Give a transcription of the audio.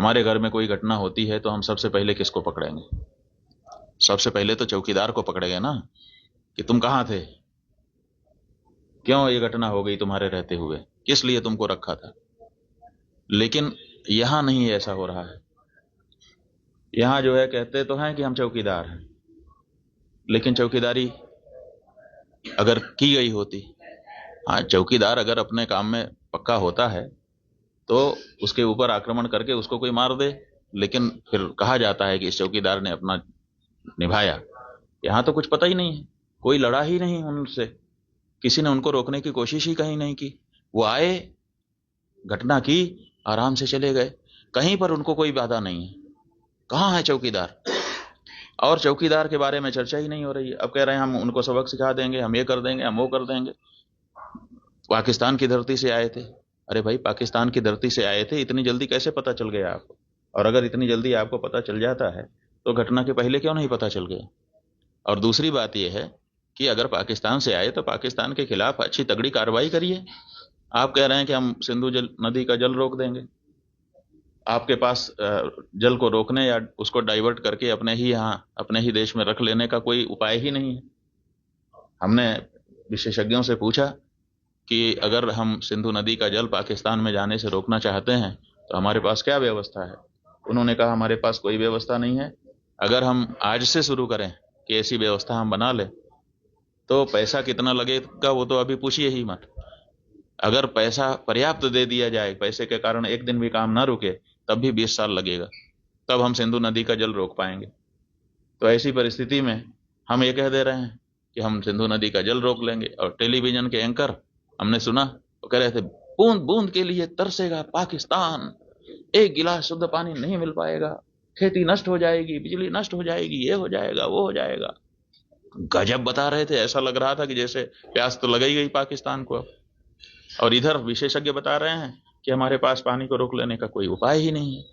हमारे घर में कोई घटना होती है तो हम सबसे पहले किसको पकड़ेंगे? सबसे पहले तो चौकीदार को पकड़ेंगे ना, कि तुम कहाँ थे, क्यों ये घटना हो गई तुम्हारे रहते हुए, किस लिए तुमको रखा था। लेकिन यहां नहीं ऐसा हो रहा है। यहां जो है कहते तो हैं कि हम चौकीदार हैं, लेकिन चौकीदारी अगर की गई होती, हाँ चौकीदार अगर अपने काम में पक्का होता है तो उसके ऊपर आक्रमण करके उसको कोई मार दे, लेकिन फिर कहा जाता है कि इस चौकीदार ने अपना निभाया। यहां तो कुछ पता ही नहीं है, कोई लड़ा ही नहीं उनसे, किसी ने उनको रोकने की कोशिश ही कहीं नहीं की। वो आए, घटना की, आराम से चले गए, कहीं पर उनको कोई बाधा नहीं है। कहाँ है चौकीदार? और चौकीदार के बारे में चर्चा ही नहीं हो रही है। अब कह रहे हैं हम उनको सबक सिखा देंगे, हम ये कर देंगे, हम वो कर देंगे। पाकिस्तान की धरती से आए थे। अरे भाई, पाकिस्तान की धरती से आए थे, इतनी जल्दी कैसे पता चल गया आपको? और अगर इतनी जल्दी आपको पता चल जाता है तो घटना के पहले क्यों नहीं पता चल गया? और दूसरी बात यह है कि अगर पाकिस्तान से आए तो पाकिस्तान के खिलाफ अच्छी तगड़ी कार्रवाई करिए। आप कह रहे हैं कि हम सिंधु नदी का जल रोक देंगे। आपके पास जल को रोकने या उसको डाइवर्ट करके अपने ही यहाँ, अपने ही देश में रख लेने का कोई उपाय ही नहीं है। हमने विशेषज्ञों से पूछा कि अगर हम सिंधु नदी का जल पाकिस्तान में जाने से रोकना चाहते हैं तो हमारे पास क्या व्यवस्था है। उन्होंने कहा हमारे पास कोई व्यवस्था नहीं है। अगर हम आज से शुरू करें कि ऐसी व्यवस्था हम बना लें तो पैसा कितना लगेगा वो तो अभी पूछिए ही मत। अगर पैसा पर्याप्त दे दिया जाए, पैसे के कारण एक दिन भी काम ना रुके, तब भी 20 साल लगेगा, तब हम सिंधु नदी का जल रोक पाएंगे। तो ऐसी परिस्थिति में हम ये कह दे रहे हैं कि हम सिंधु नदी का जल रोक लेंगे। और टेलीविजन के एंकर हमने सुना, वो कह रहे थे बूंद बूंद के लिए तरसेगा पाकिस्तान, एक गिलास शुद्ध पानी नहीं मिल पाएगा, खेती नष्ट हो जाएगी, बिजली नष्ट हो जाएगी, ये हो जाएगा, वो हो जाएगा। गजब बता रहे थे, ऐसा लग रहा था कि जैसे प्यास तो लग ही गई पाकिस्तान को। और इधर विशेषज्ञ बता रहे हैं कि हमारे पास पानी को रोक लेने का कोई उपाय ही नहीं है।